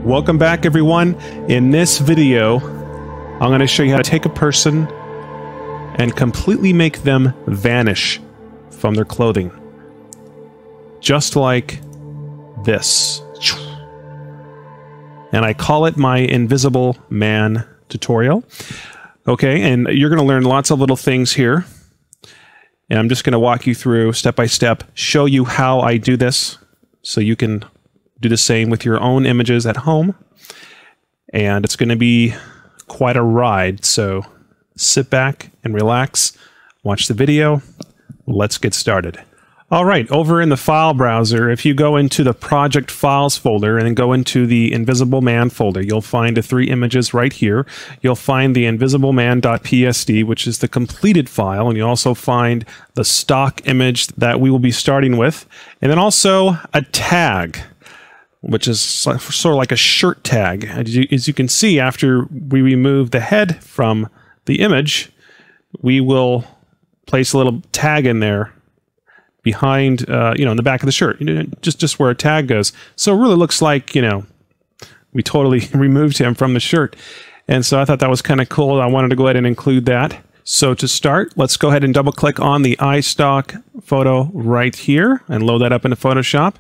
Welcome back, everyone. In this video, I'm going to show you how to take a person and completely make them vanish from their clothing. Just like this. And I call it my Invisible Man tutorial. Okay, and you're going to learn lots of little things here. And I'm just going to walk you through step by step, show you how I do this so you can do the same with your own images at home. And it's going to be quite a ride, so sit back and relax, watch the video. Let's get started. All right, over in the file browser, if you go into the project files folder and then go into the Invisible Man folder, you'll find the 3 images right here. You'll find the invisibleman.psd, which is the completed file, and you also find the stock image that we will be starting with, and then also a tag, which is sort of like a shirt tag. As you can see, after we remove the head from the image, we will place a little tag in there behind, in the back of the shirt, just where a tag goes. So it really looks like, we totally removed him from the shirt. And so I thought that was kind of cool. I wanted to go ahead and include that. So to start, let's go ahead and double click on the iStock photo right here and load that up into Photoshop.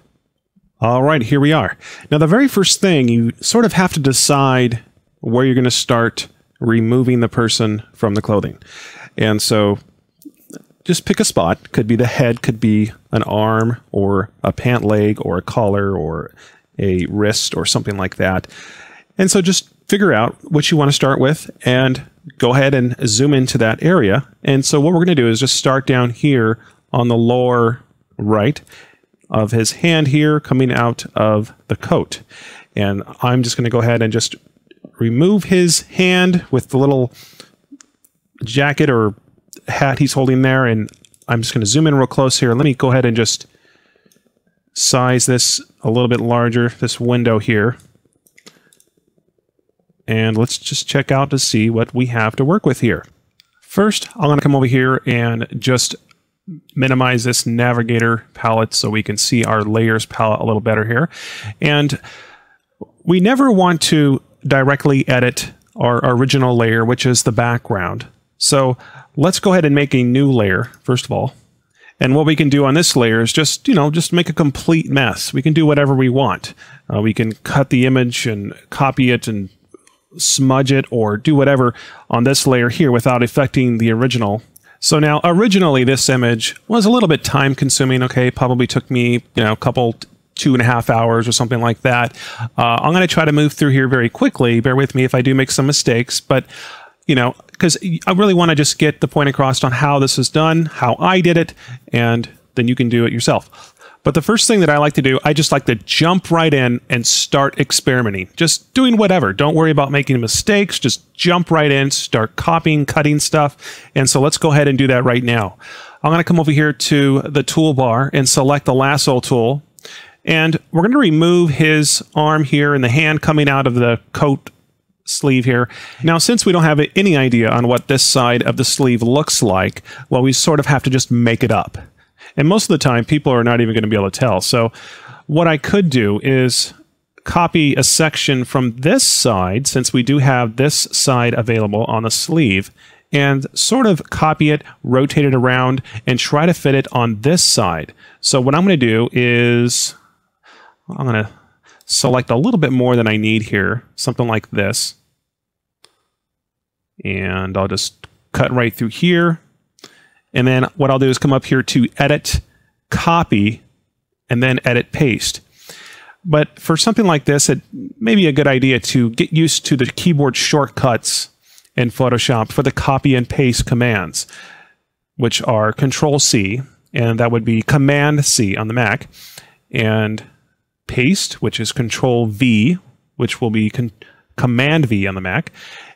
All right, here we are. Now, the very first thing, you sort of have to decide where you're going to start removing the person from the clothing. And so just pick a spot. Could be the head, could be an arm or a pant leg or a collar or a wrist or something like that. And so just figure out what you want to start with and go ahead and zoom into that area. And so what we're going to do is just start down here on the lower right of his hand here coming out of the coat. And I'm just going to go ahead and just remove his hand with the little jacket or hat he's holding there, and I'm just going to zoom in real close here. Let me go ahead and just size this a little bit larger, this window here. And let's just check out to see what we have to work with here. First, I'm going to come over here and just minimize this navigator palette so we can see our layers palette a little better here. And we never want to directly edit our original layer, which is the background. So let's go ahead and make a new layer, first of all. And what we can do on this layer is just make a complete mess. We can do whatever we want. We can cut the image and copy it and smudge it or do whatever on this layer here without affecting the original. So now, originally, this image was a little bit time consuming, okay? Probably took me, a couple, 2.5 hours or something like that. I'm going to try to move through here very quickly. Bear with me if I do make some mistakes, but because I really want to just get the point across on how this is done, how I did it, and then you can do it yourself. But the first thing that I like to do, I just like to jump right in and start experimenting. Just doing whatever. Don't worry about making mistakes. Just jump right in, start copying, cutting stuff. And so let's go ahead and do that right now. I'm going to come over here to the toolbar and select the lasso tool. And we're going to remove his arm here and the hand coming out of the coat sleeve here. Now, since we don't have any idea on what this side of the sleeve looks like, well, we sort of have to just make it up. And most of the time, people are not even going to be able to tell. So what I could do is copy a section from this side, since we do have this side available on the sleeve, and sort of copy it, rotate it around, and try to fit it on this side. So what I'm going to do is I'm going to select a little bit more than I need here, something like this. And I'll just cut right through here. And then what I'll do is come up here to Edit, Copy, and then Edit, Paste. But for something like this, it may be a good idea to get used to the keyboard shortcuts in Photoshop for the copy and paste commands, which are Control-C, and that would be Command-C on the Mac, and Paste, which is Control-V, which will be Command-V on the Mac.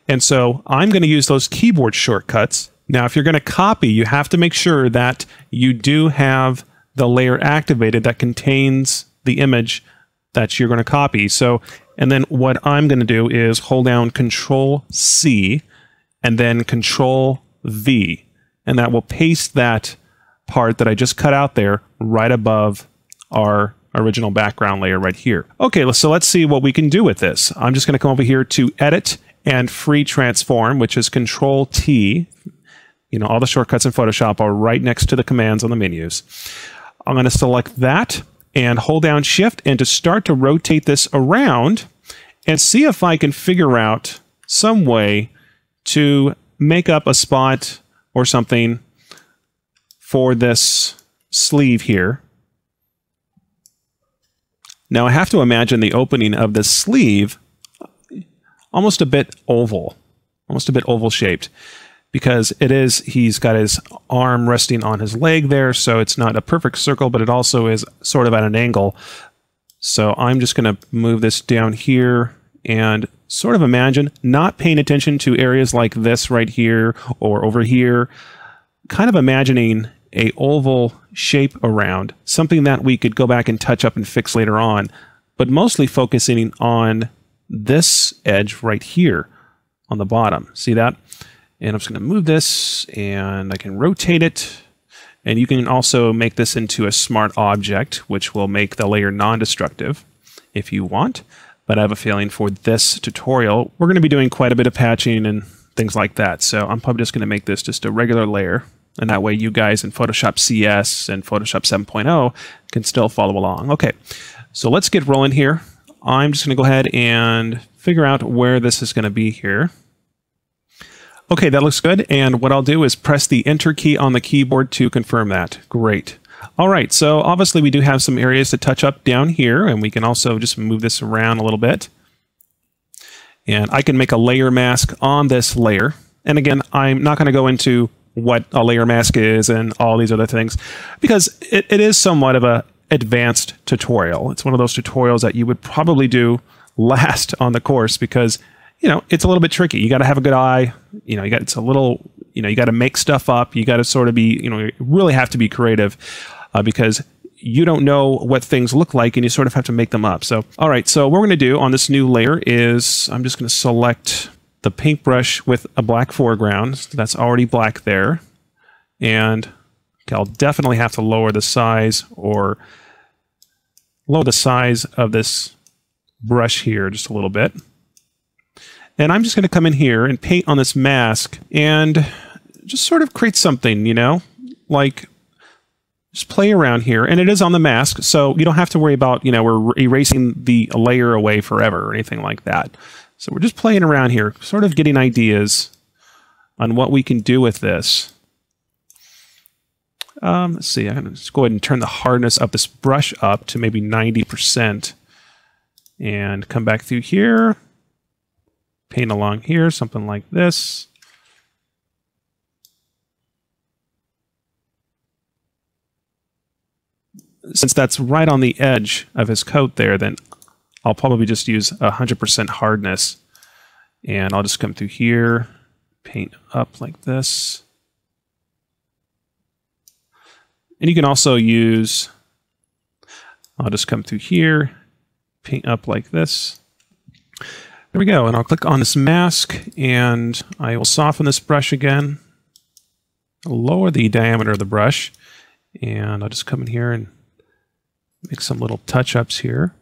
And so I'm going to use those keyboard shortcuts. Now, if you're going to copy, you have to make sure that you do have the layer activated that contains the image that you're going to copy. So, and then what I'm going to do is hold down Control-C and then Control-V, and that will paste that part that I just cut out there right above our original background layer right here. Okay, so let's see what we can do with this. I'm just going to come over here to Edit and Free Transform, which is Control T. You know, all the shortcuts in Photoshop are right next to the commands on the menus. I'm going to select that and hold down Shift, and to start to rotate this around and see if I can figure out some way to make up a spot or something for this sleeve here. Now I have to imagine the opening of this sleeve almost a bit oval shaped, because he's got his arm resting on his leg there, so it's not a perfect circle, but it also is sort of at an angle. So I'm just going to move this down here and sort of imagine not paying attention to areas like this right here or over here, kind of imagining a oval shape around, something that we could go back and touch up and fix later on, but mostly focusing on this edge right here on the bottom. See that? And I'm just going to move this, and I can rotate it. And you can also make this into a smart object, which will make the layer non-destructive if you want. But I have a feeling for this tutorial, we're going to be doing quite a bit of patching and things like that. So I'm probably just going to make this just a regular layer. And that way you guys in Photoshop CS and Photoshop 7.0 can still follow along. Okay, so let's get rolling here. I'm just going to go ahead and figure out where this is going to be here. Okay, that looks good. And what I'll do is press the Enter key on the keyboard to confirm that. Great. All right, so obviously we do have some areas to touch up down here, and we can also just move this around a little bit. And I can make a layer mask on this layer. And again, I'm not going to go into what a layer mask is and all these other things, because it is somewhat of a advanced tutorial. It's one of those tutorials that you would probably do last on the course, because you know, it's a little bit tricky. You got to have a good eye. You know, you got to make stuff up. You got to sort of be, you really have to be creative because you don't know what things look like, and you sort of have to make them up. So, all right. So what we're going to do on this new layer is I'm just going to select the paintbrush with a black foreground. So that's already black there, and okay, I'll definitely have to lower the size of this brush here just a little bit. And I'm just going to come in here and paint on this mask and just sort of create something, like just play around here. And it is on the mask, so you don't have to worry about, we're erasing the layer away forever or anything like that. So we're just playing around here, sort of getting ideas on what we can do with this. Let's see, I'm going to just go ahead and turn the hardness of this brush up to maybe 90% and come back through here. Paint along here, something like this. Since that's right on the edge of his coat there, then I'll probably just use 100% hardness. And I'll just come through here, paint up like this. And you can also use, I'll just come through here, paint up like this. There we go, and I'll click on this mask, and I will soften this brush again, lower the diameter of the brush, and I'll just come in here and make some little touch-ups here.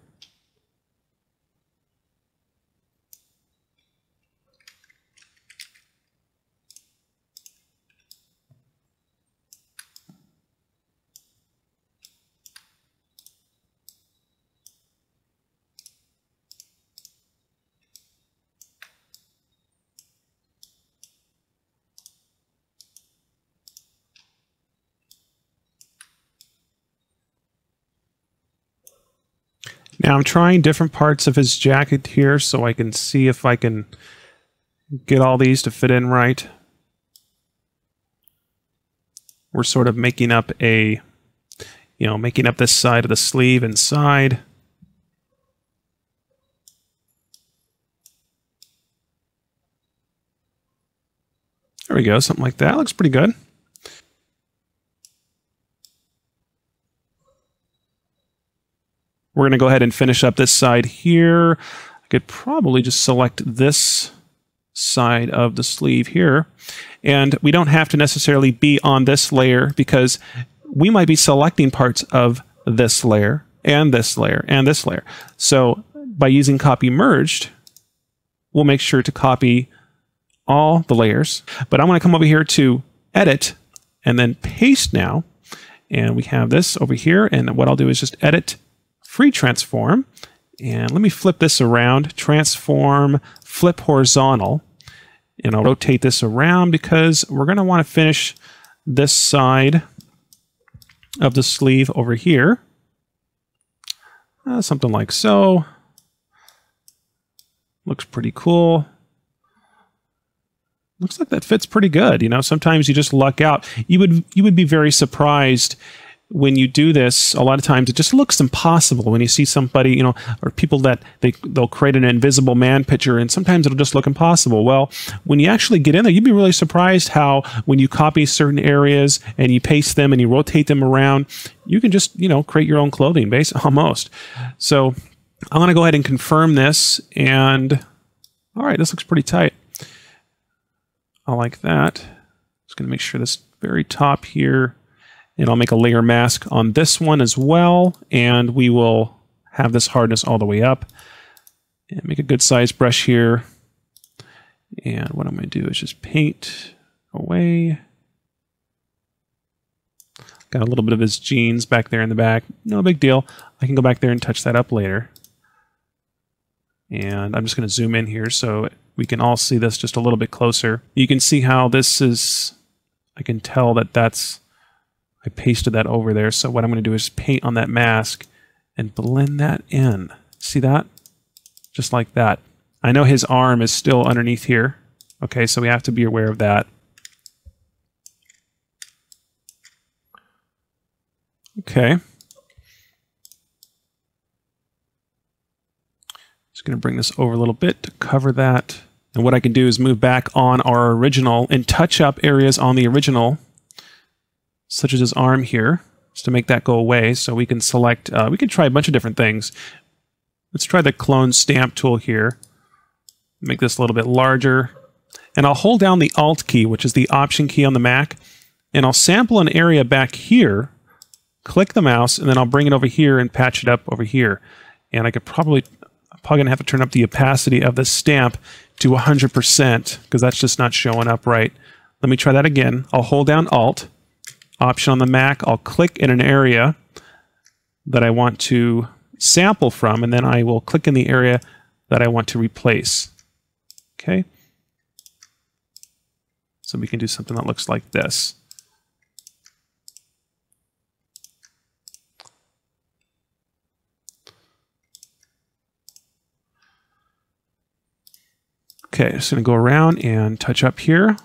Now I'm trying different parts of his jacket here so I can see if I can get all these to fit in right. We're sort of making up making up this side of the sleeve inside. There we go, something like that. Looks pretty good. We're going to go ahead and finish up this side here. I could probably just select this side of the sleeve here. And we don't have to necessarily be on this layer because we might be selecting parts of this layer and this layer, and this layer. So by using copy merged, we'll make sure to copy all the layers. But I'm going to come over here to edit and then paste now. And we have this over here. And what I'll do is just edit free transform. And let me flip this around. Transform, flip horizontal. And I'll rotate this around because we're going to want to finish this side of the sleeve over here. Something like so. Looks pretty cool. Looks like that fits pretty good. You know, sometimes you just luck out. You would be very surprised when you do this. A lot of times it just looks impossible when you see somebody, you know, or people that they'll create an invisible man picture, and sometimes it'll just look impossible. Well, when you actually get in there, you'd be really surprised how when you copy certain areas and you paste them and you rotate them around, you can just, you know, create your own clothing base almost. So I'm going to go ahead and confirm this, and all right, this looks pretty tight. I like that. Just going to make sure this very top here, and I'll make a layer mask on this one as well, and we will have this hardness all the way up. And make a good size brush here. And what I'm going to do is just paint away. Got a little bit of his jeans back there in the back. No big deal. I can go back there and touch that up later. And I'm just going to zoom in here so we can all see this just a little bit closer. You can see how this is, I can tell that I pasted that over there. So what I'm going to do is paint on that mask and blend that in. See that? Just like that. I know his arm is still underneath here. Okay, so we have to be aware of that. Okay. Just going to bring this over a little bit to cover that. And what I can do is move back on our original and touch up areas on the original, such as his arm here, just to make that go away. So we can select, we can try a bunch of different things. Let's try the clone stamp tool here. Make this a little bit larger. And I'll hold down the Alt key, which is the Option key on the Mac. And I'll sample an area back here, click the mouse, and then I'll bring it over here and patch it up over here. And I could I'm probably going to have to turn up the opacity of the stamp to 100% because that's just not showing up right. Let me try that again. I'll hold down Alt, Option on the Mac. I'll click in an area that I want to sample from, and then I will click in the area that I want to replace. Okay? So we can do something that looks like this. Okay, just going to go around and touch up here.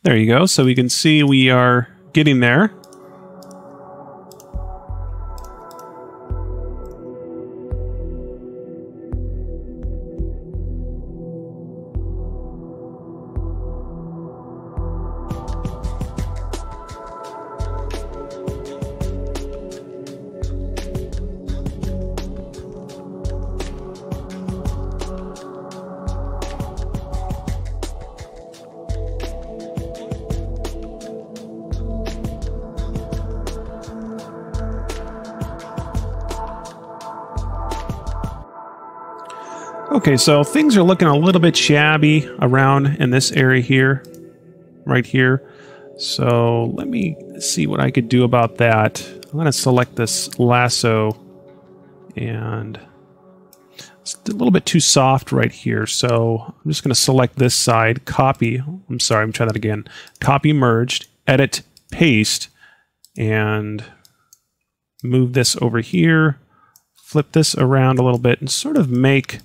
There you go. So we can see we are getting there. Okay, so things are looking a little bit shabby around in this area here, right here. So let me see what I could do about that. I'm going to select this lasso, and it's a little bit too soft right here. So I'm just going to select this side, copy. I'm sorry, I'm trying that again. Copy merged, edit, paste, and move this over here. Flip this around a little bit and sort of make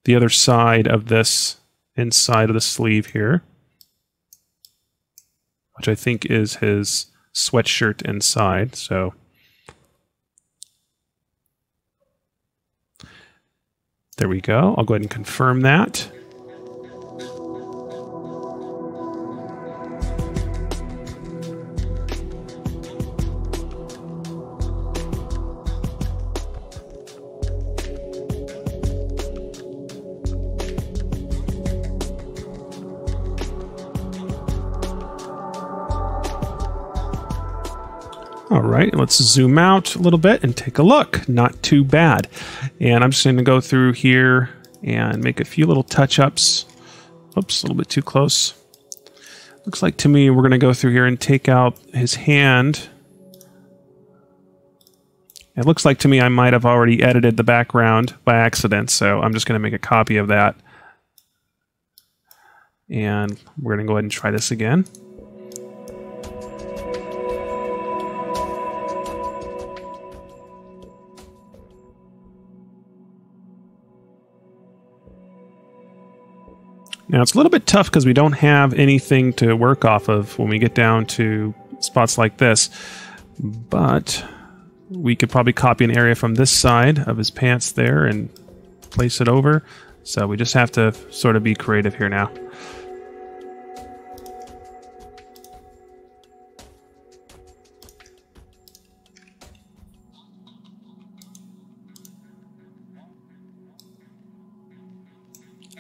the other side of this inside of the sleeve here, which I think is his sweatshirt inside. So there we go. I'll go ahead and confirm that. All right, let's zoom out a little bit and take a look. Not too bad. And I'm just going to go through here and make a few little touch-ups. Oops, a little bit too close. Looks like to me we're going to go through here and take out his hand. It looks like to me I might have already edited the background by accident, so I'm just going to make a copy of that. And we're going to go ahead and try this again. Now it's a little bit tough because we don't have anything to work off of when we get down to spots like this, but we could probably copy an area from this side of his pants there and place it over. So we just have to sort of be creative here now.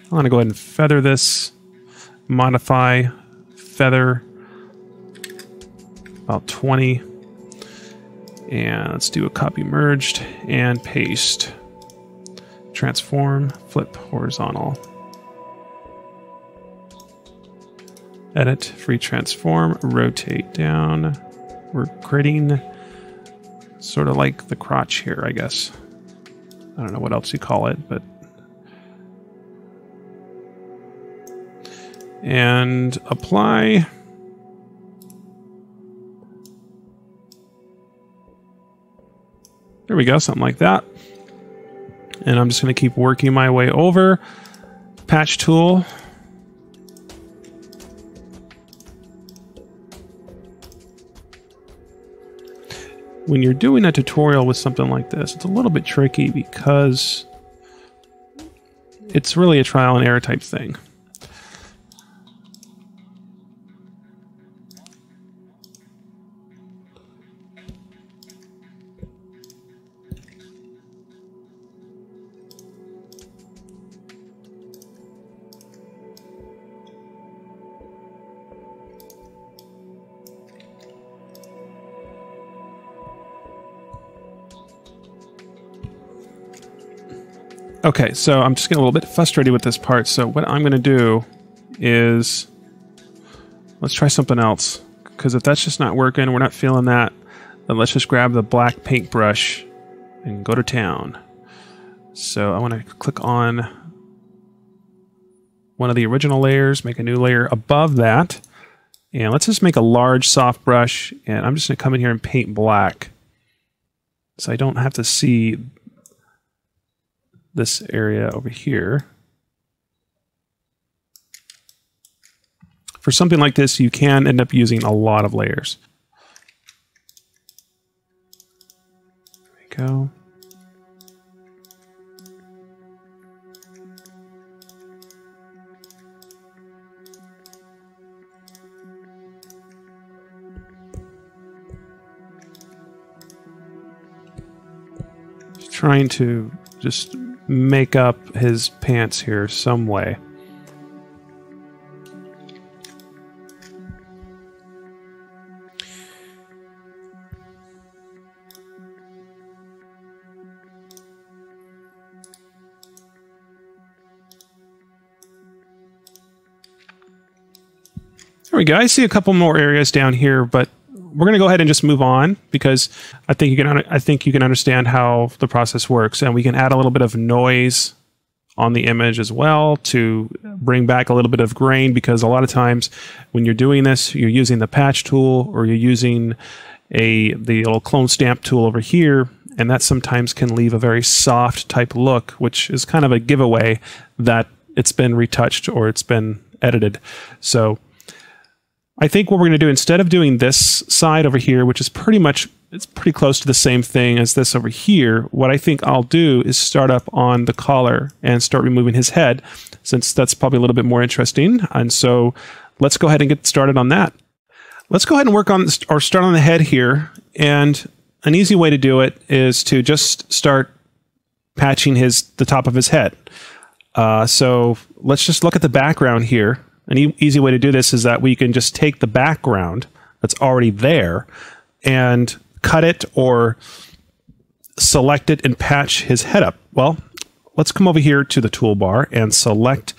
I'm going to go ahead and feather this, modify, feather, about 20. And let's do a copy merged and paste. Transform, flip horizontal. Edit, free transform, rotate down. We're creating sort of like the crotch here, I guess. I don't know what else you call it, but... And apply. There we go, something like that. And I'm just going to keep working my way over. Patch tool. When you're doing a tutorial with something like this, it's a little bit tricky because it's really a trial and error type thing. Okay, so I'm just getting a little bit frustrated with this part, so what I'm going to do is let's try something else, because if that's just not working, we're not feeling that, then let's just grab the black paintbrush and go to town. So I want to click on one of the original layers, make a new layer above that, and let's just make a large soft brush, and I'm just going to come in here and paint black so I don't have to see this area over here. For something like this, you can end up using a lot of layers. There we go. Just trying to just make up his pants here some way. There we go. I see a couple more areas down here, but we're going to go ahead and just move on because I think you can understand how the process works, and we can add a little bit of noise on the image as well to bring back a little bit of grain, because a lot of times when you're doing this, you're using the patch tool or you're using the little clone stamp tool over here, and that sometimes can leave a very soft type look, which is kind of a giveaway that it's been retouched or it's been edited. So I think what we're going to do, instead of doing this side over here, which is pretty close to the same thing as this over here, what I think I'll do is start up on the collar and start removing his head, since that's probably a little bit more interesting. And so let's go ahead and get started on that. Let's go ahead and work on or start on the head here. And an easy way to do it is to just start patching the top of his head. So let's just look at the background here. An easy way to do this is that we can just take the background that's already there and cut it or select it and patch his head up? Well, let's come over here to the toolbar and select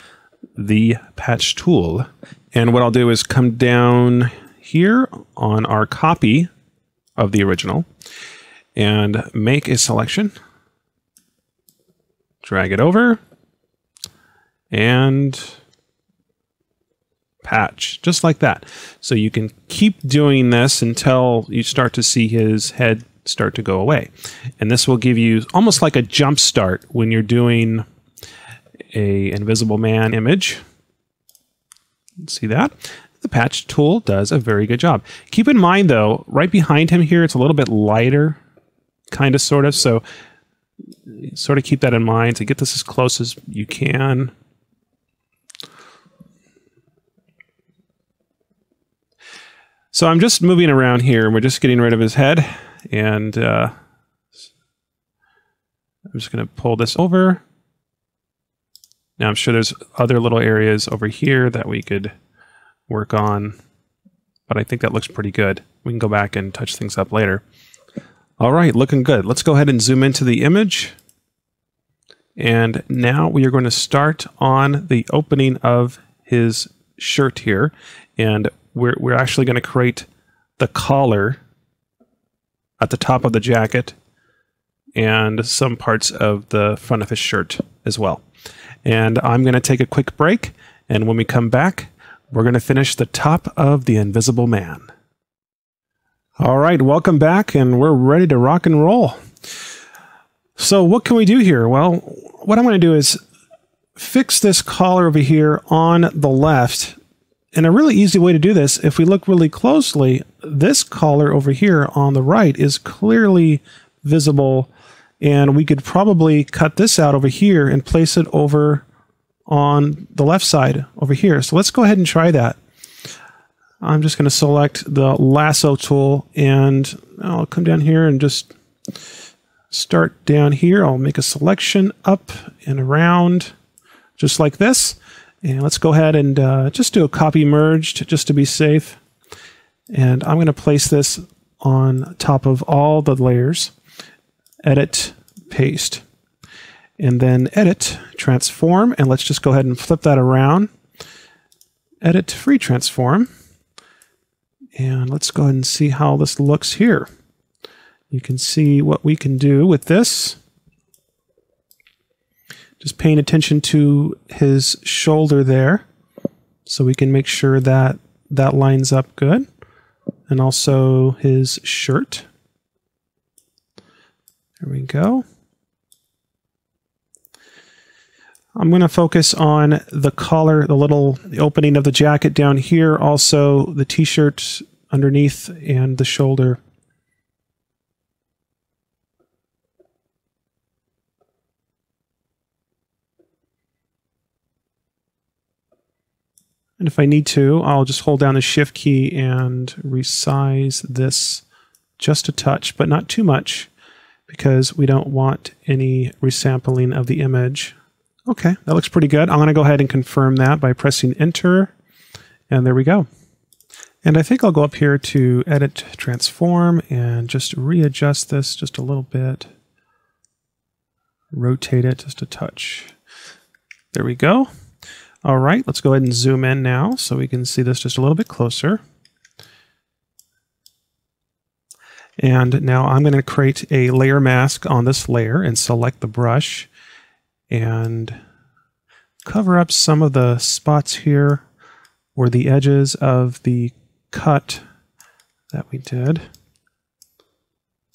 the patch tool. And what I'll do is come down here on our copy of the original and make a selection. Drag it over and patch, just like that. So you can keep doing this until you start to see his head start to go away. And this will give you almost like a jump start when you're doing a Invisible Man image. See that? The patch tool does a very good job. Keep in mind though, right behind him here, it's a little bit lighter, kind of, sort of. So sort of keep that in mind to get this as close as you can. So I'm just moving around here and we're just getting rid of his head. And I'm just going to pull this over. Now I'm sure there's other little areas over here that we could work on, but I think that looks pretty good. We can go back and touch things up later. All right, looking good. Let's go ahead and zoom into the image. And now we are going to start on the opening of his shirt here. And we're actually going to create the collar at the top of the jacket and some parts of the front of his shirt as well. And I'm going to take a quick break, and when we come back, we're going to finish the top of the Invisible Man. All right, welcome back, and we're ready to rock and roll. So what can we do here? Well, what I'm going to do is fix this collar over here on the left. And a really easy way to do this, if we look really closely, this collar over here on the right is clearly visible, and we could probably cut this out over here and place it over on the left side over here. So let's go ahead and try that. I'm just going to select the lasso tool, and I'll come down here and just start down here. I'll make a selection up and around just like this. And let's go ahead and just do a copy merged just to be safe. And I'm going to place this on top of all the layers. Edit, paste. And then edit, transform. And let's just go ahead and flip that around. Edit, free transform. And let's go ahead and see how this looks here. You can see what we can do with this. Just paying attention to his shoulder there, so we can make sure that that lines up good. And also his shirt. There we go. I'm going to focus on the collar, the opening of the jacket down here, also the t-shirt underneath and the shoulder. And if I need to, I'll just hold down the Shift key and resize this just a touch, but not too much, because we don't want any resampling of the image. Okay, that looks pretty good. I'm going to go ahead and confirm that by pressing Enter, and there we go. And I think I'll go up here to Edit, Transform, and just readjust this just a little bit. Rotate it just a touch. There we go. All right, let's go ahead and zoom in now so we can see this just a little bit closer. And now I'm going to create a layer mask on this layer and select the brush and cover up some of the spots here or the edges of the cut that we did,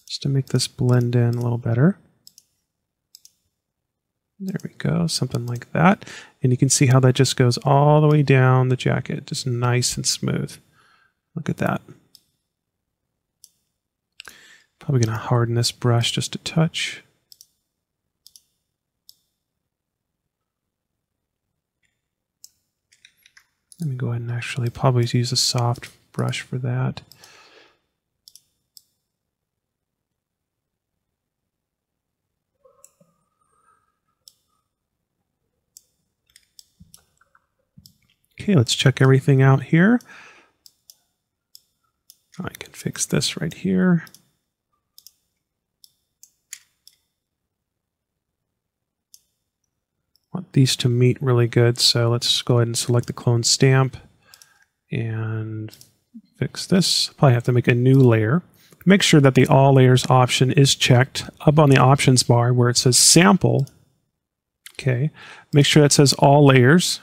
just to make this blend in a little better. There we go, something like that. And you can see how that just goes all the way down the jacket, just nice and smooth. Look at that. Probably going to harden this brush just a touch. Let me go ahead and actually probably use a soft brush for that. Okay, let's check everything out here. I can fix this right here. these to meet really good. So let's go ahead and select the clone stamp and fix this. Probably have to make a new layer. Make sure that the all layers option is checked up on the options bar where it says sample. Okay, make sure that says all layers.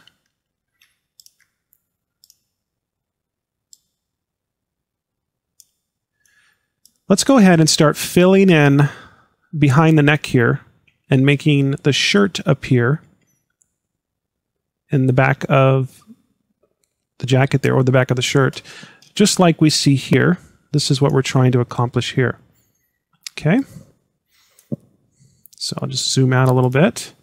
Let's go ahead and start filling in behind the neck here and making the shirt appear in the back of the jacket there, or the back of the shirt, just like we see here. This is what we're trying to accomplish here. Okay. So I'll just zoom out a little bit.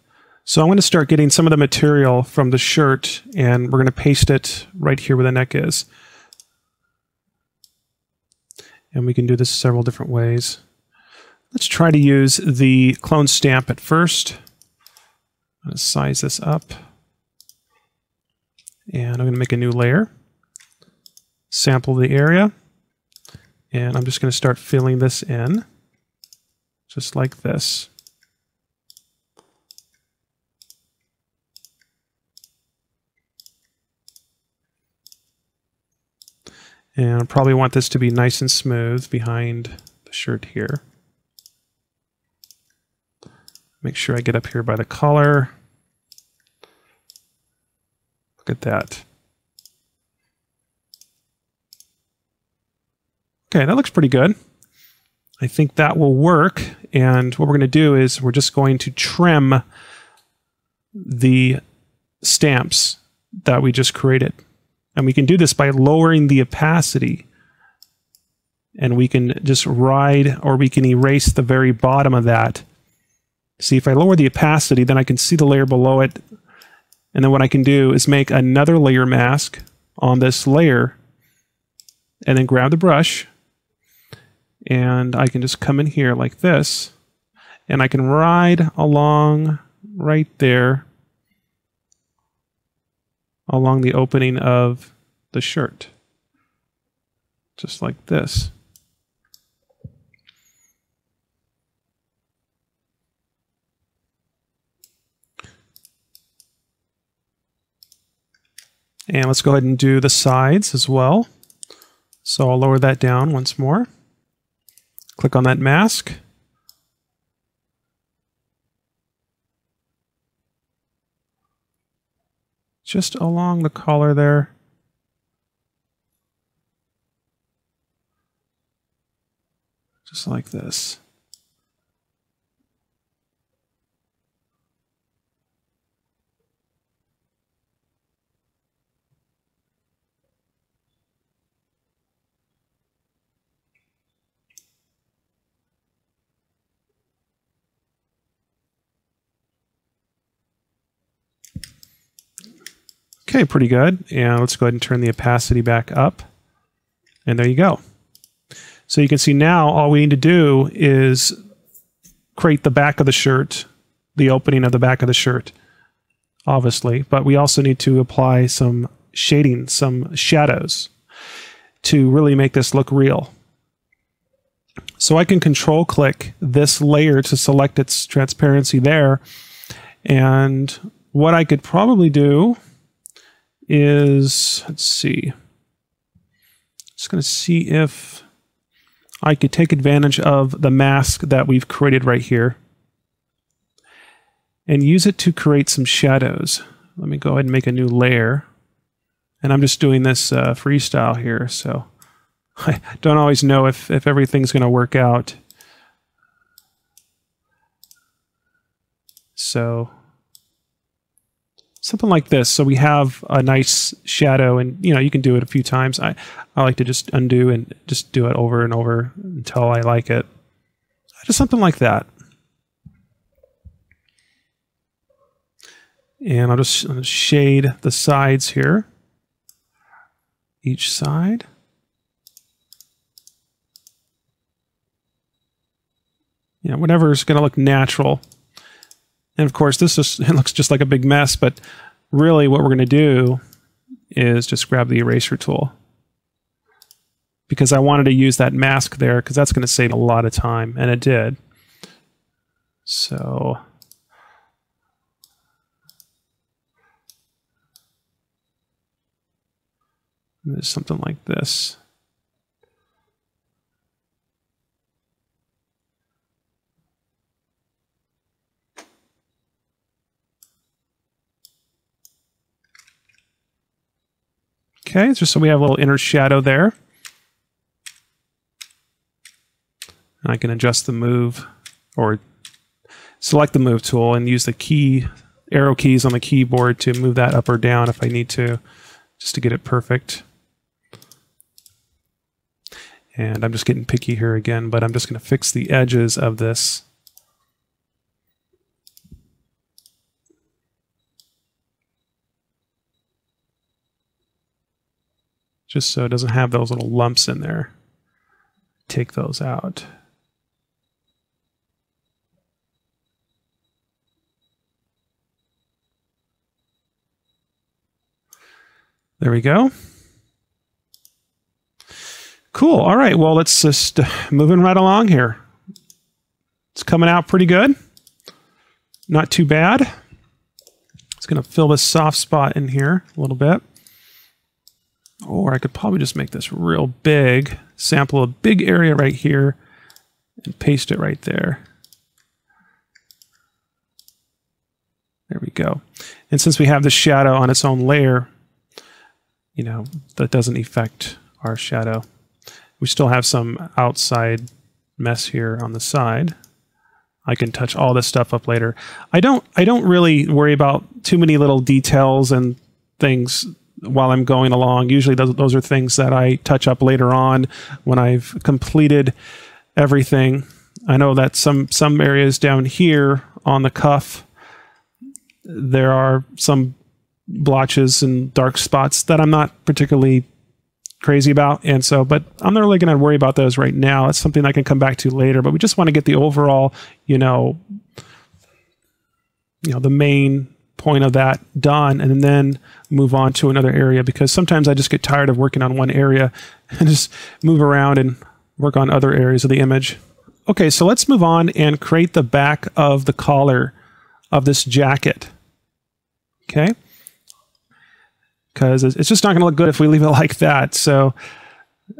So I'm going to start getting some of the material from the shirt, and we're going to paste it right here where the neck is. And we can do this several different ways. Let's try to use the clone stamp at first. I'm going to size this up. And I'm going to make a new layer. Sample the area. And I'm just going to start filling this in. Just like this. And I probably want this to be nice and smooth behind the shirt here. Make sure I get up here by the collar. Look at that. Okay, that looks pretty good. I think that will work. And what we're going to do is we're just going to trim the stamps that we just created. And we can do this by lowering the opacity. And we can just ride, or we can erase the very bottom of that. See, if I lower the opacity, then I can see the layer below it. And then what I can do is make another layer mask on this layer. And then grab the brush. And I can just come in here like this. And I can ride along right there, along the opening of the shirt. Just like this. And let's go ahead and do the sides as well. So I'll lower that down once more. Click on that mask. Just along the collar there. Just like this. Okay, pretty good. And let's go ahead and turn the opacity back up. And there you go. So you can see now all we need to do is create the back of the shirt, the opening of the back of the shirt, obviously. But we also need to apply some shading, some shadows to really make this look real. So I can control click this layer to select its transparency there. And what I could probably do is, let's see, just going to see if I could take advantage of the mask that we've created right here and use it to create some shadows. Let me go ahead and make a new layer. And I'm just doing this freestyle here, so I don't always know if everything's going to work out. So something like this. So we have a nice shadow, and you can do it a few times. I like to just undo and just do it over and over until I like it. Just something like that. And I'll just shade the sides here. Each side. Whatever is going to look natural. And of course, it looks just like a big mess, but really what we're going to do is just grab the eraser tool. Because I wanted to use that mask there, because that's going to save a lot of time, and it did. So There's something like this. Okay, just so we have a little inner shadow there. And I can adjust the move, or select the move tool and use the arrow keys on the keyboard to move that up or down if I need to, just to get it perfect. And I'm just getting picky here again, but I'm just going to fix the edges of this. Just so it doesn't have those little lumps in there. Take those out. There we go. Cool. All right. Well, let's just moving right along here. It's coming out pretty good. Not too bad. It's going to fill this soft spot in here a little bit. Or I could probably just make this real big, sample a big area right here, and paste it right there. There we go. And since we have the shadow on its own layer, you know, that doesn't affect our shadow. We still have some outside mess here on the side. I can touch all this stuff up later. I don't really worry about too many little details and things while I'm going along. Usually those are things that I touch up later on when I've completed everything. I know that some areas down here on the cuff, there are some blotches and dark spots that I'm not particularly crazy about, and so, but I'm not really going to worry about those right now. It's something I can come back to later, but we just want to get the overall, you know, the main point of that done, and then move on to another area, because sometimes I just get tired of working on one area and just move around and work on other areas of the image. Okay, so let's move on and create the back of the collar of this jacket. Okay, because it's just not going to look good if we leave it like that. So,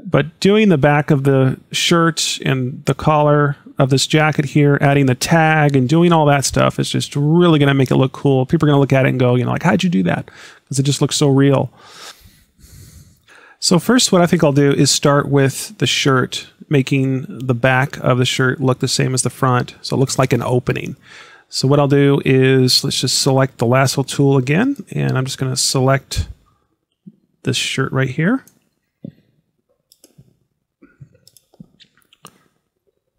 but doing the back of the shirt and the collar of this jacket here, adding the tag and doing all that stuff is just really going to make it look cool. People are going to look at it and go, you know, like, how'd you do that? Because it just looks so real. So first, what I think I'll do is start with the shirt, making the back of the shirt look the same as the front. So it looks like an opening. So what I'll do is, let's just select the lasso tool again, and I'm just going to select this shirt right here.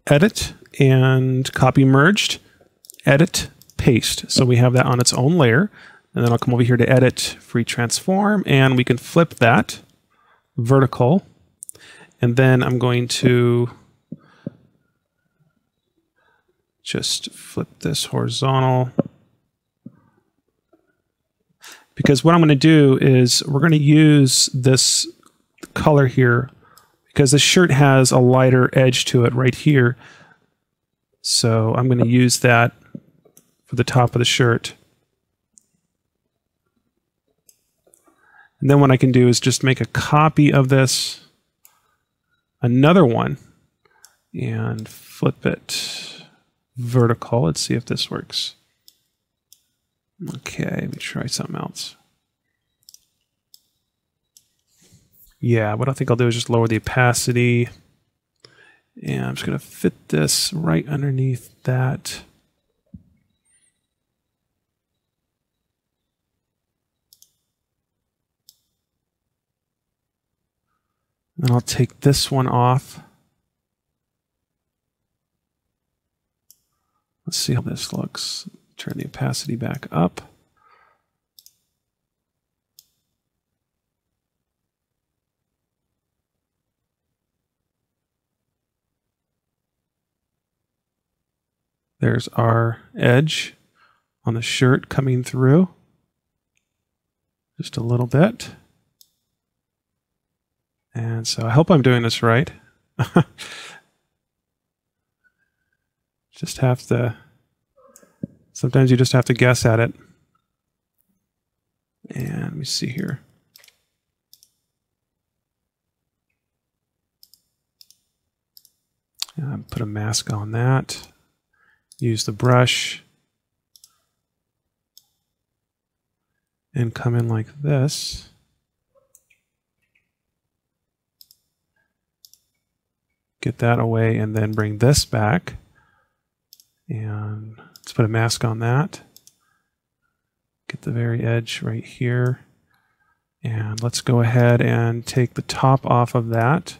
Edit and copy merged, edit, paste. So we have that on its own layer. And then I'll come over here to edit, free transform, and we can flip that vertical. And then I'm going to just flip this horizontal. Because what I'm going to do is we're going to use this color here, because the shirt has a lighter edge to it right here. So I'm going to use that for the top of the shirt. And then what I can do is just make a copy of this, another one, and flip it vertical. Let's see if this works. Okay, let me try something else. Yeah, what I think I'll do is just lower the opacity. And I'm just going to fit this right underneath that. And I'll take this one off. Let's see how this looks. Turn the opacity back up. There's our edge on the shirt coming through. Just a little bit. And so I hope I'm doing this right. Just have to, sometimes you just have to guess at it. And let me see here. Put a mask on that. Use the brush. And come in like this. Get that away and then bring this back. And let's put a mask on that. Get the very edge right here. And let's go ahead and take the top off of that.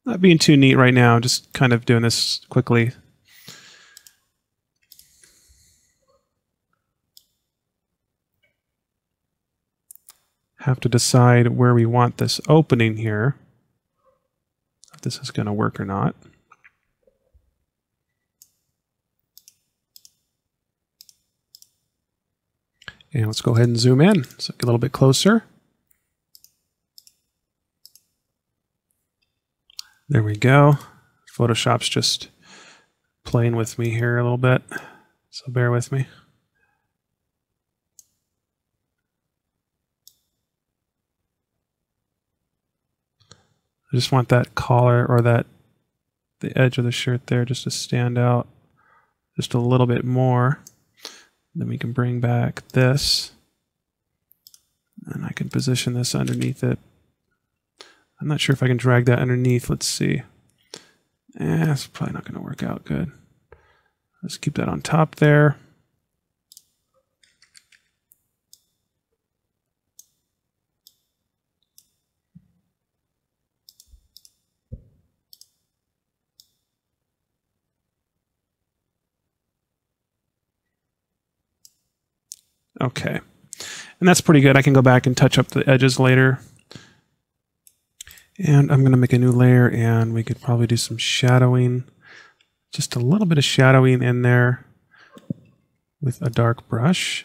Not being too neat right now, just kind of doing this quickly. Have to decide where we want this opening here, if this is going to work or not. And let's go ahead and zoom in, so get a little bit closer. There we go. Photoshop's just playing with me here a little bit, so bear with me. I just want that collar or the edge of the shirt there just to stand out just a little bit more. Then we can bring back this, and I can position this underneath it. I'm not sure if I can drag that underneath. Let's see. It's probably not going to work out good. Let's keep that on top there. Okay. And that's pretty good. I can go back and touch up the edges later. And I'm going to make a new layer, and we could probably do some shadowing. Just a little bit of shadowing in there with a dark brush.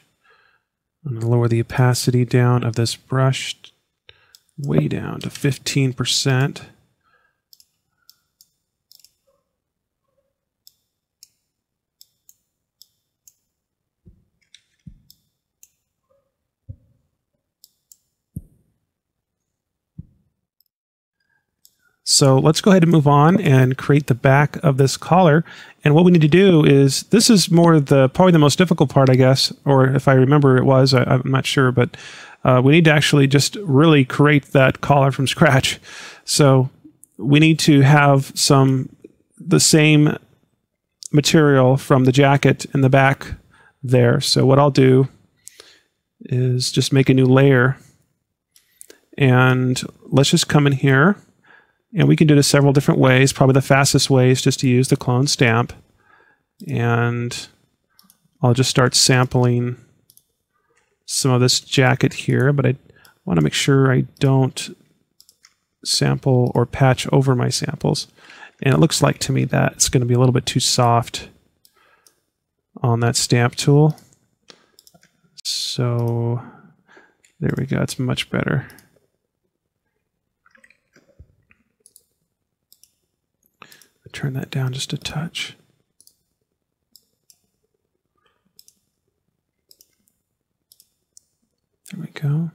I'm going to lower the opacity down of this brush way down to 15%. So let's go ahead and move on and create the back of this collar. And what we need to do is, this is probably the most difficult part, I guess, or if I remember it was, I'm not sure, but we need to actually just really create that collar from scratch. So we need to have the same material from the jacket in the back there. So what I'll do is just make a new layer, and let's just come in here. And we can do this several different ways. Probably the fastest way is just to use the clone stamp. And I'll just start sampling some of this jacket here, but I want to make sure I don't sample or patch over my samples. And it looks like to me that it's going to be a little bit too soft on that stamp tool. So there we go. It's much better. Turn that down just a touch. There we go. And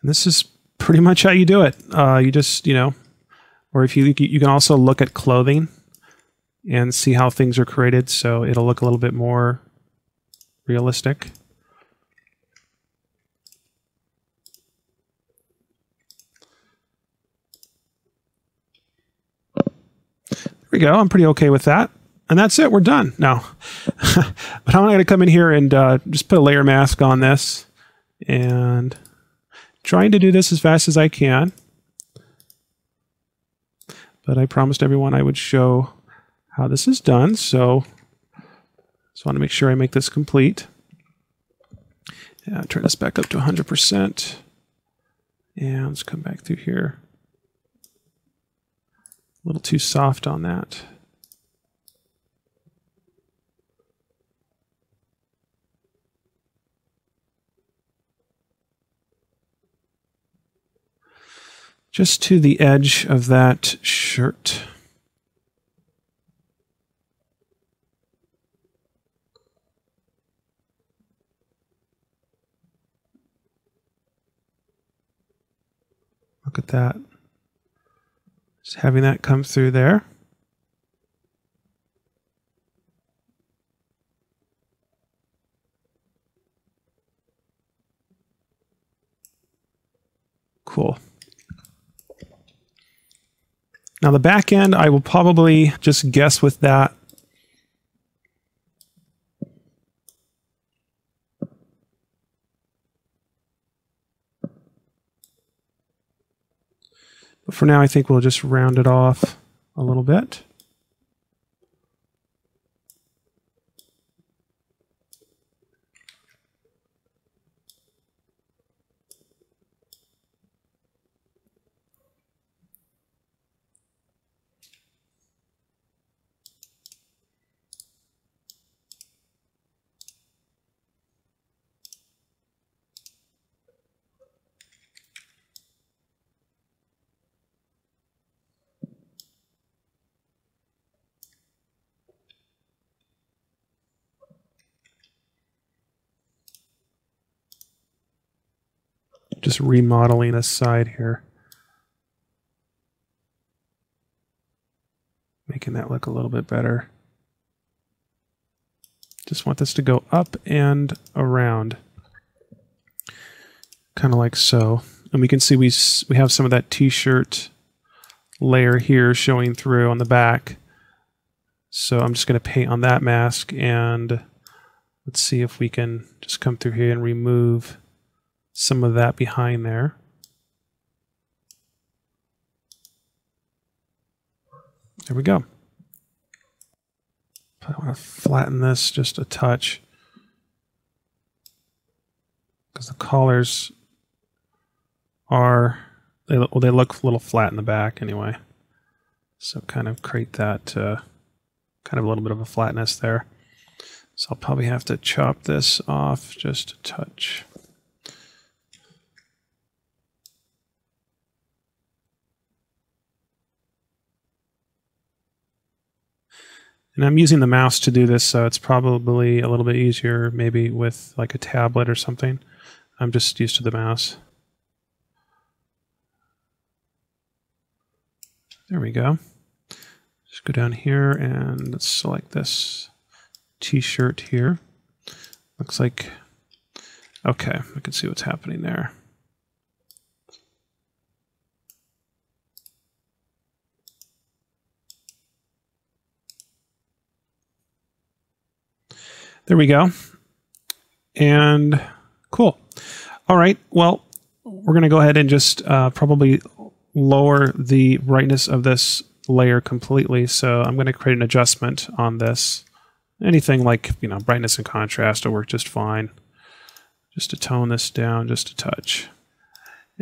this is pretty much how you do it. You just, or if you can also look at clothing and see how things are created, so it'll look a little bit more realistic. There we go. I'm pretty okay with that. And that's it. We're done now. But I'm going to come in here and just put a layer mask on this, and trying to do this as fast as I can. But I promised everyone I would show how this is done, so just want to make sure I make this complete. Turn this back up to 100%, and let's come back through here. A little too soft on that. just to the edge of that shirt. Look at that. Just having that come through there. Cool. Now the back end, I will probably just guess with that. But for now, I think we'll just round it off a little bit. Just remodeling this side here. Making that look a little bit better. Just want this to go up and around. Kind of like so. And we can see we have some of that t-shirt layer here showing through on the back. So I'm just going to paint on that mask, and let's see if we can just come through here and remove some of that behind there. There we go. I want to flatten this just a touch because the collars are, they look a little flat in the back anyway. So kind of create that kind of a little bit of a flatness there. So I'll probably have to chop this off just a touch. And I'm using the mouse to do this, so it's probably a little bit easier maybe with like a tablet or something. I'm just used to the mouse. There we go. Just go down here and let's select this t-shirt here. Looks like, okay, we can see what's happening there. There we go. And cool. All right. Well, we're going to go ahead and just probably lower the brightness of this layer completely. So I'm going to create an adjustment on this. Anything like, you know, brightness and contrast will work just fine. Just to tone this down just a touch.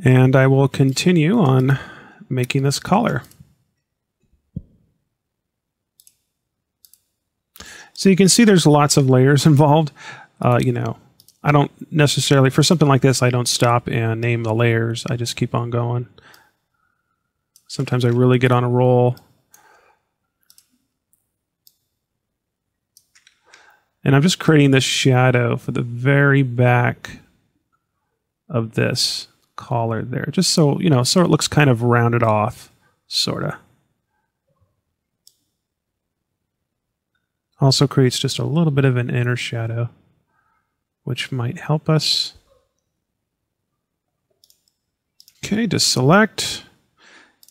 And I will continue on making this collar. So you can see there's lots of layers involved. You know, I don't necessarily, for something like this, I don't stop and name the layers. I just keep on going. Sometimes I really get on a roll. And I'm just creating this shadow for the very back of this collar there. Just so, you know, so it looks kind of rounded off, sort of. Also creates just a little bit of an inner shadow, which might help us. Okay, just select,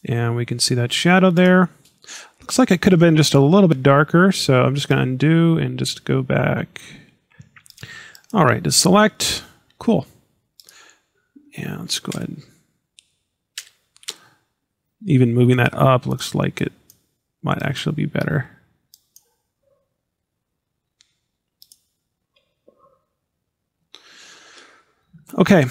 and we can see that shadow there. Looks like it could have been just a little bit darker, so I'm just going to undo and just go back. All right, just select. Cool. Yeah, let's go ahead. Even moving that up looks like it might actually be better. Okay,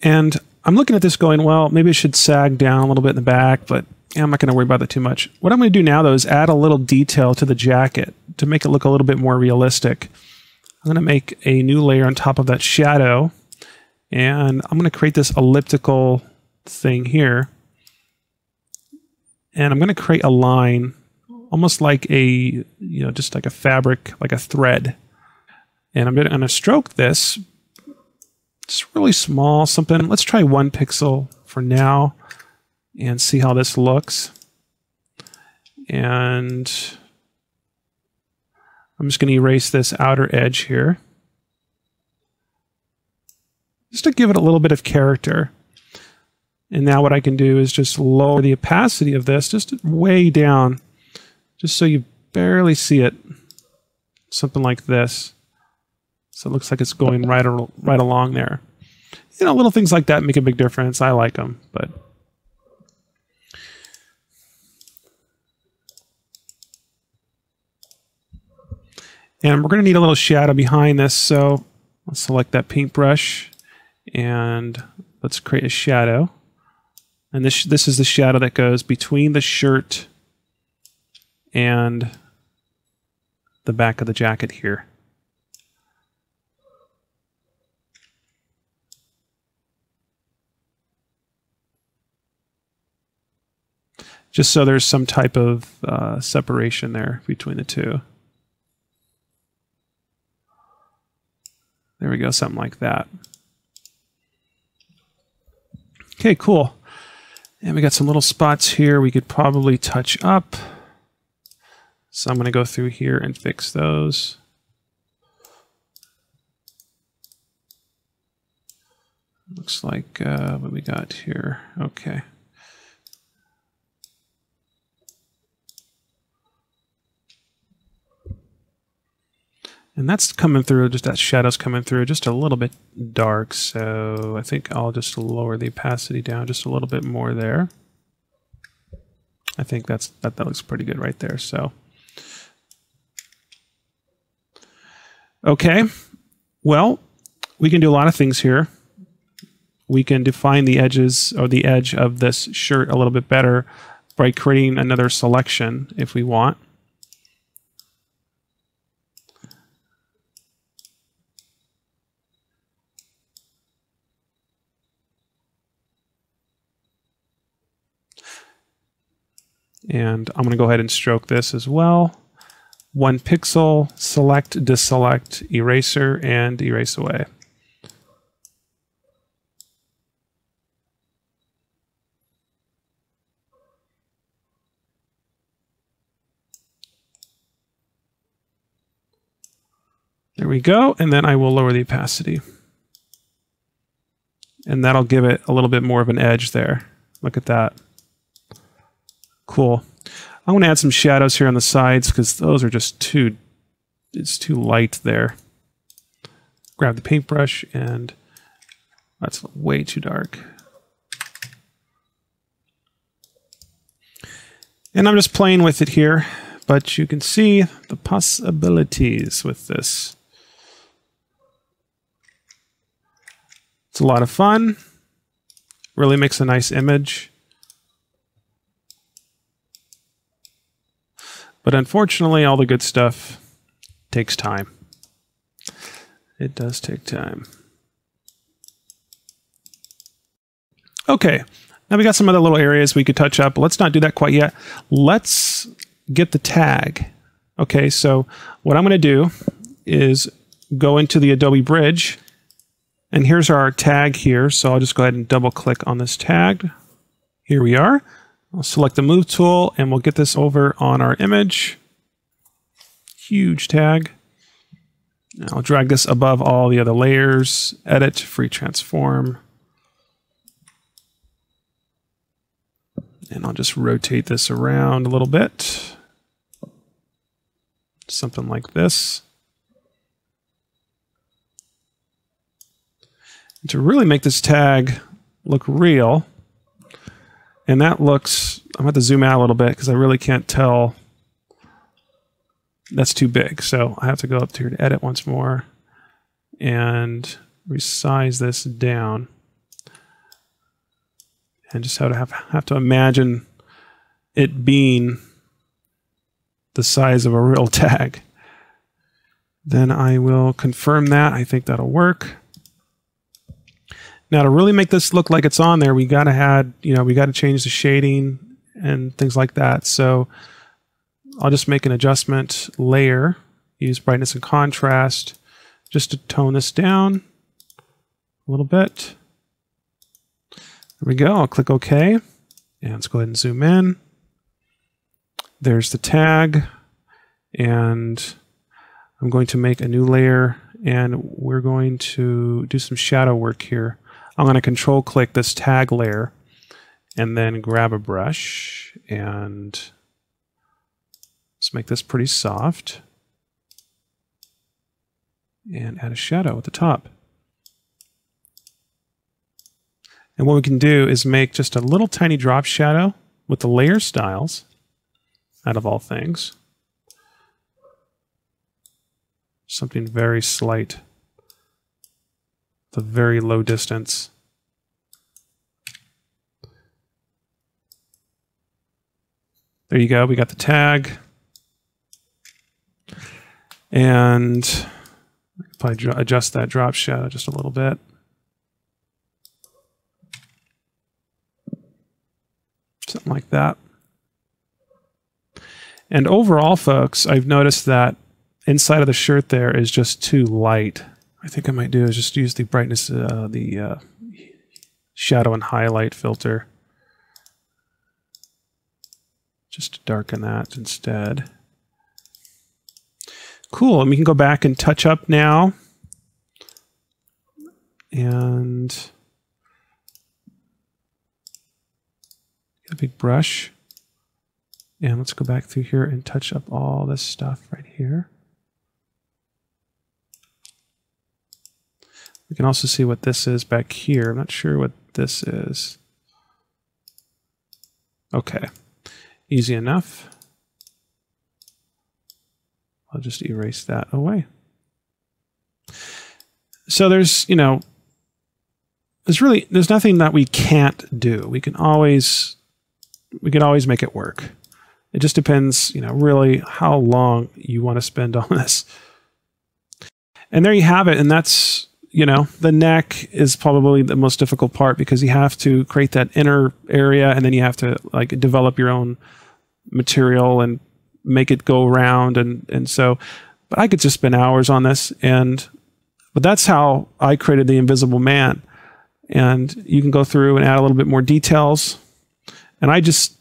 and I'm looking at this going, well, maybe it should sag down a little bit in the back, but I'm not going to worry about that too much. What I'm going to do now, though, is add a little detail to the jacket to make it look a little bit more realistic. I'm going to make a new layer on top of that shadow, and I'm going to create this elliptical thing here. And I'm going to create a line, almost like a, just like a fabric, like a thread. And I'm going to stroke this. It's really small, something. Let's try 1 pixel for now and see how this looks. And I'm just going to erase this outer edge here, just to give it a little bit of character. And now what I can do is just lower the opacity of this just way down, just so you barely see it. Something like this. So it looks like it's going right along there. Little things like that make a big difference. I like them, but and we're going to need a little shadow behind this. So I'll select that paintbrush and let's create a shadow. And this is the shadow that goes between the shirt and the back of the jacket here. Just so there's some type of separation there between the two. There we go, something like that. Okay, cool. And we got some little spots here we could probably touch up. So I'm going to go through here and fix those. Looks like what we got here. Okay. And that's coming through, just that shadow's coming through just a little bit dark. So I think I'll just lower the opacity down just a little bit more there. I think that looks pretty good right there. So, okay. Well, we can do a lot of things here. We can define the edges or the edge of this shirt a little bit better by creating another selection if we want. And I'm going to go ahead and stroke this as well. 1 pixel, select, deselect, eraser, and erase away. There we go. And then I will lower the opacity. And that'll give it a little bit more of an edge there. Look at that. Cool. I'm going to add some shadows here on the sides because those are just it's too light there. Grab the paintbrush and that's way too dark. And I'm just playing with it here, but you can see the possibilities with this. It's a lot of fun. Really makes a nice image. But unfortunately, all the good stuff takes time. It does take time. Okay, now we got some other little areas we could touch up. Let's not do that quite yet. Let's get the tag. Okay, so what I'm going to do is go into the Adobe Bridge. And here's our tag here. So I'll just go ahead and double click on this tag. Here we are. I'll select the Move tool and we'll get this over on our image. Huge tag. Now I'll drag this above all the other layers. Edit, Free Transform. And I'll just rotate this around a little bit. Something like this. And to really make this tag look real, and that looks, I'm going to zoom out a little bit because I really can't tell. That's too big. So I have to go up here to edit once more and resize this down. And just have to imagine it being the size of a real tag. Then I will confirm that. I think that'll work. Now to really make this look like it's on there, we got to change the shading and things like that. So I'll just make an adjustment layer, use brightness and contrast just to tone this down a little bit. There we go. I'll click OK. And let's go ahead and zoom in. There's the tag. And I'm going to make a new layer, and we're going to do some shadow work here. I'm going to control click this tag layer and then grab a brush and let's make this pretty soft and add a shadow at the top. And what we can do is make just a little tiny drop shadow with the layer styles out of all things. Something very slight, the very low distance. There you go, we got the tag. And probably adjust that drop shadow just a little bit. Something like that. And overall, folks, I've noticed that inside of the shirt there is just too light. I think I might do is just use the brightness, the shadow and highlight filter, just to darken that instead. Cool, and we can go back and touch up now. And get a big brush. And let's go back through here and touch up all this stuff right here. We can also see what this is back here. I'm not sure what this is. Okay, easy enough. I'll just erase that away. So there's, you know, there's nothing that we can't do. We can always make it work. It just depends, you know, really how long you want to spend on this. And there you have it. And that's, you know, the neck is probably the most difficult part because you have to create that inner area and then you have to like develop your own material and make it go around. And so, but I could just spend hours on this. But that's how I created the Invisible Man. And you can go through and add a little bit more details. And I just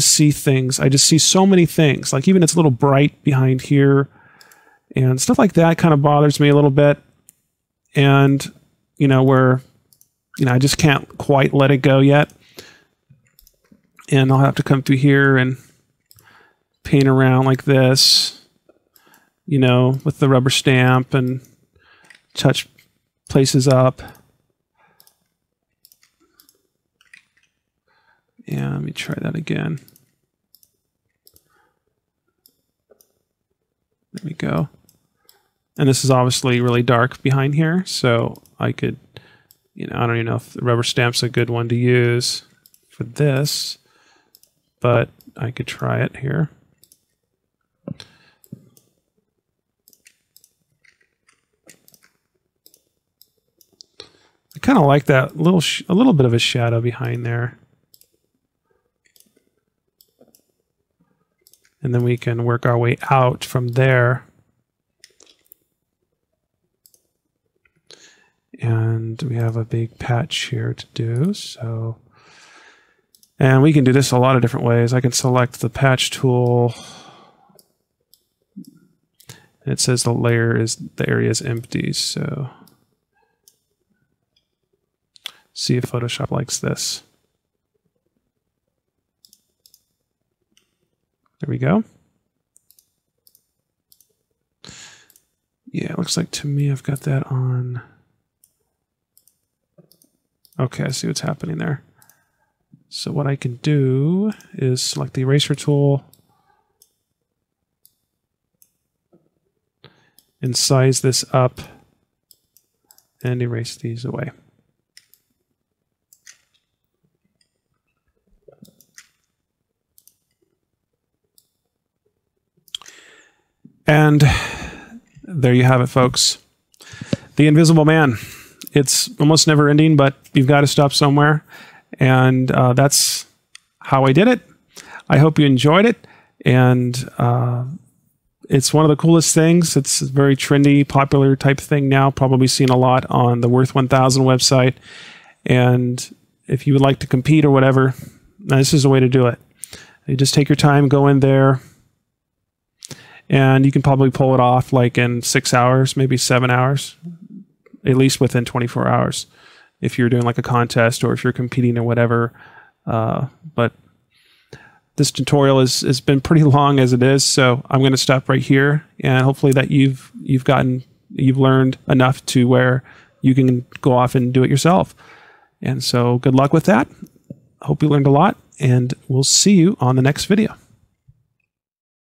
see things. I just see so many things. Like even it's a little bright behind here and stuff like that kind of bothers me a little bit. And, you know, where, you know, I just can't quite let it go yet. And I'll have to come through here and paint around like this, you know, with the rubber stamp and touch places up. Yeah, let me try that again. There we go. And this is obviously really dark behind here, so I could, you know, I don't even know if the rubber stamp's a good one to use for this, but I could try it here. I kind of like that a little bit of a shadow behind there. And then we can work our way out from there. And we have a big patch here to do. So, and we can do this a lot of different ways. I can select the patch tool. And it says the area is empty. So, see if Photoshop likes this. There we go. Yeah, it looks like to me I've got that on. Okay, I see what's happening there. So what I can do is select the eraser tool and size this up and erase these away. And there you have it, folks. The Invisible Man. It's almost never ending, but you've got to stop somewhere. And that's how I did it. I hope you enjoyed it, and it's one of the coolest things. It's a very trendy, popular type thing now, probably seen a lot on the Worth 1000 website. And if you would like to compete or whatever, this is the way to do it. You just take your time, go in there, and you can probably pull it off like in 6 hours, maybe 7 hours, at least within 24 hours, if you're doing like a contest or if you're competing or whatever. But this tutorial has been pretty long as it is, so I'm going to stop right here, and hopefully that you've learned enough to where you can go off and do it yourself. And so good luck with that. Hope you learned a lot, and we'll see you on the next video.